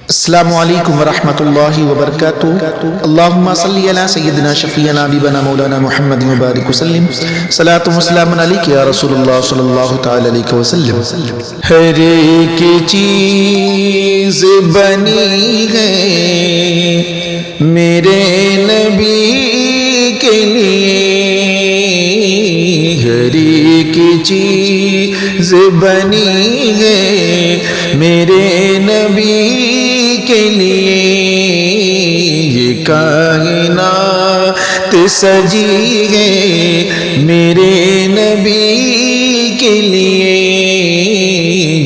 السلام علیکم ورحمۃ اللہ وبرکاتہ۔ اللہم صلی علی سیدنا شفیعنا حبیبنا مولانا محمد مبارک وسلم۔ صلاۃ و سلام علیک یا رسول اللہ صلی اللہ تعالی علیہ وسلم۔ ہر ایک چیز بنی ہے میرے نبی کے لیے، ہر ایک چیز بنی ہے میرے نبی کے لیے، یہ کائنات سجی ہے میرے نبی کے لیے،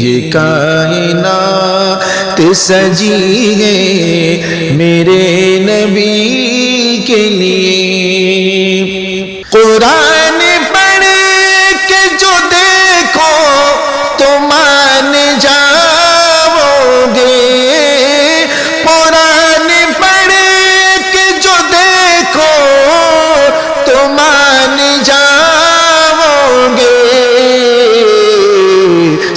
یہ کائنات سجی ہے میرے نبی کے لیے۔ قرآن پڑھ کے جو دیکھو تو مان جاؤ گے، قرآن پڑھ کے جو دیکھو تو مان جاؤ گے،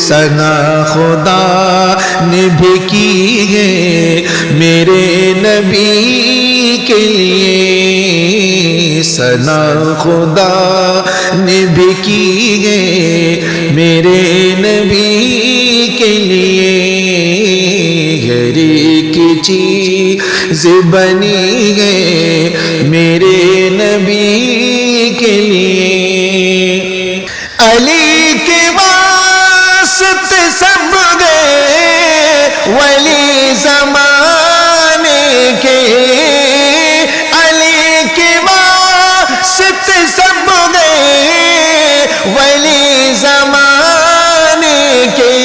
ثنا خدا نے بھی کی ہے میرے نبی کے لیے، ثنا خدا نے بھی کی ہے میرے نبی کے لیے، ہر ایک چیز بنی ہے میرے نبی کے لیے۔ علی کے واسطے سب گئے ولی زمانے کے، علی کے واسطے سب گئے ولی زمانے کے،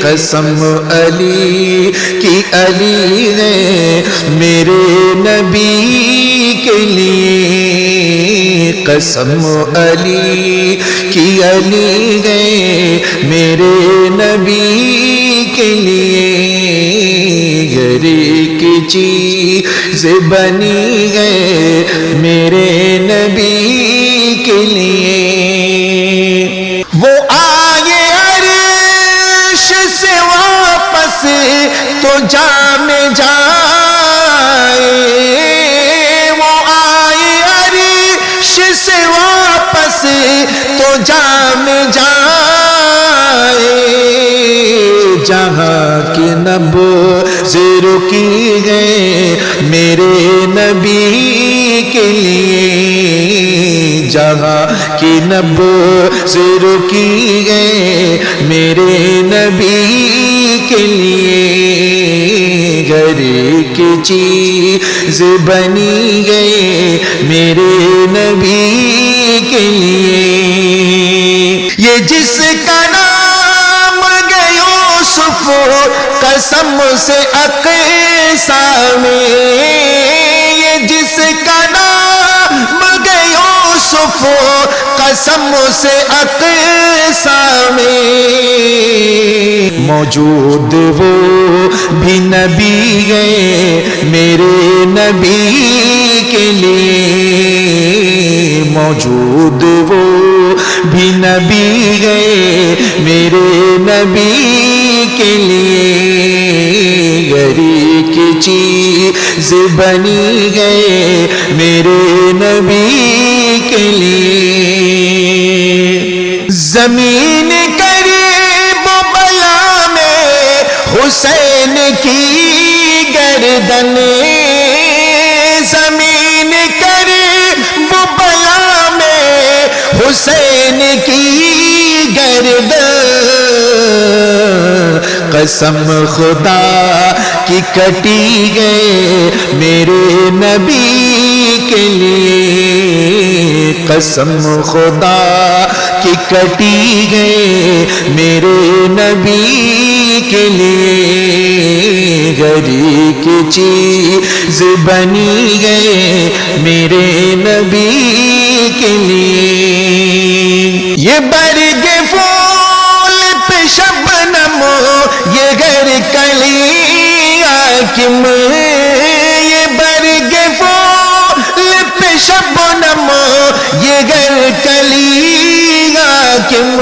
قسم علی کی علی ہے میرے نبی کے لیے، قسم علی کی علی ہے میرے نبی کے لیے، ہر ایک چیز بنی ہے میرے نبی کے لیے۔ وہ آئے عرش سے واپس تو جام جائے، وہ آئے عرش سے واپس تو جام جائے، جہاں کی نبض رکی ہے میرے نبی کے لیے، جہاں کی نبض رکی ہے میرے نبی کے لیے، ہر ایک چیز بنی گئے میرے نبی کے لیے۔ یہ جس کا نام گئے یوسف قسم سے اقصی میں، یہ جس کا نام گئے یوسف قسم سے اقصی میں، موجود وہ بھی نبی ہے میرے نبی کے لیے، موجود وہ بھی نبی ہے میرے نبی کے لیے، ہر ایک چیز بنی ہے میرے نبی کے لیے۔ زمین قریب بلا میں حسین کی گردن، زمین قریب بلا میں حسین کی گردن، قسم خدا کی کٹی گئے میرے نبی کے لیے، قسم خدا کی کٹی گئے میرے نبی کے لیے، ہر ایک چیز بنی گئے میرے نبی کے لیے۔ یہ برگ پھول پہ شبنم، یہ گھر کلی حاکم، یہ برگ پھول پہ شبنم، یہ گھر کلی حاکم،